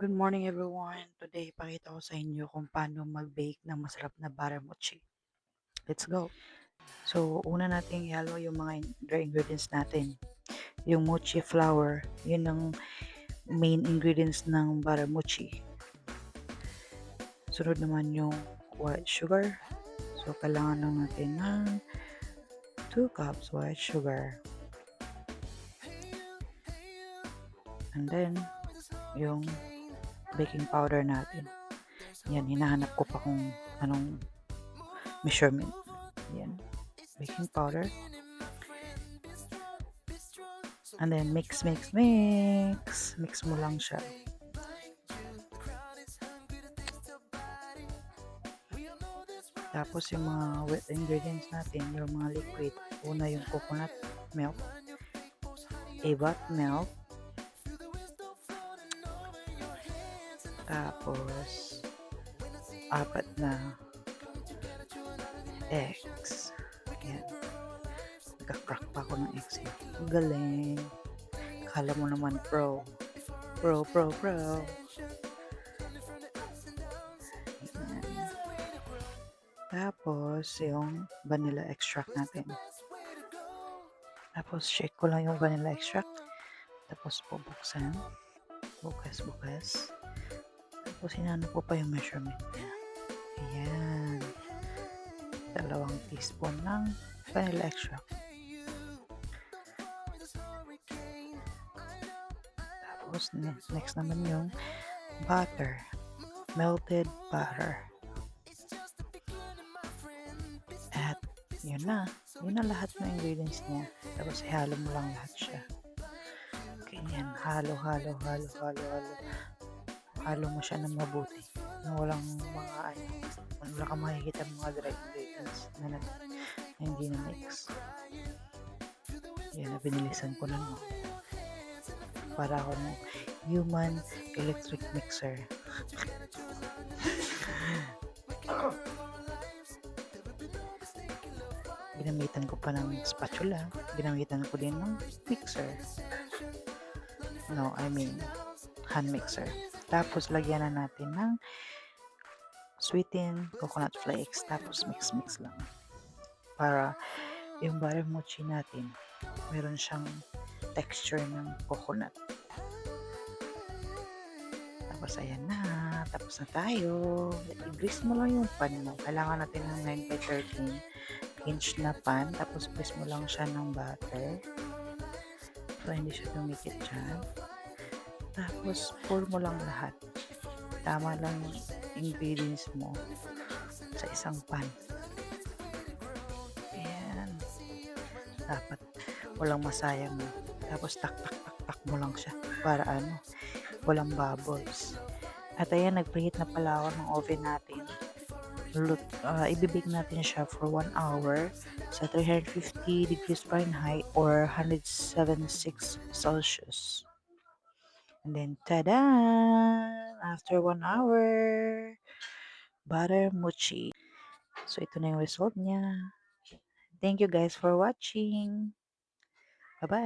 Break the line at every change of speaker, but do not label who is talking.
Good morning everyone. Today, pakita ko sa inyo kung paano mag-bake ng masarap na butter mochi. Let's go! So, una nating ihalo yung mga dry ingredients natin. Yung mochi flour, yun ang main ingredients ng butter mochi. Sunod naman yung white sugar. So, kailangan lang natin ng 2 cups white sugar. And then, yung baking powder natin. Yan, hinahanap ko pa kung anong measurement. Yan, baking powder. And then, mix. Mix mo lang siya. Tapos, yung mga wet ingredients natin, yung mga liquid. Una, yung coconut milk, evac milk, tapos, 4 na eggs. Yan. Nagka-crack pa ako ng eggs. Galing. Kala mo naman pro. Pro. Yan. Tapos, yung vanilla extract natin. Tapos, shake ko lang yung vanilla extract. Tapos, bubuksan. Bukas. Tapos, hinanap ko pa yung measurement niya. Ayan. 2 teaspoon ng vanilla extract. Tapos, next naman yung butter. Melted butter. At, yun na. Yun na lahat ng ingredients niya. Tapos, ihalo mo lang lahat siya. Ganyan. Halo. Halo mo siya ng mabuti. Na walang mga wala kang makikita mga dry ingredients na hindi na mix. Yan, binilisan ko na no. Para akong human electric mixer. Ginamitan ko pa ng spatula. Ginamitan ko din ng mixer. No, I mean hand mixer. Tapos lagyan na natin ng sweetened coconut flakes. Tapos mix lang. Para yung butter mochi natin, meron siyang texture ng coconut. Tapos ayan na. Tapos na tayo. I-grease mo lang yung pan mo. Kailangan natin ng 9x13 inch na pan. Tapos grease mo lang siya ng butter. So, hindi siya dumikit dyan. Tapos, pour mo lang lahat. Tama lang yung ingredients mo sa isang pan. Ayan. Dapat walang masayang mo. Tapos, tak mo lang siya para walang bubbles. At ayan, nag-preheat na pala ako ng oven natin. Ibibake natin siya for 1 hour sa 350 degrees Fahrenheit or 176 Celsius. And then, tada! After 1 hour, butter mochi. So, ito na yung result niya. Thank you guys for watching. Bye-bye!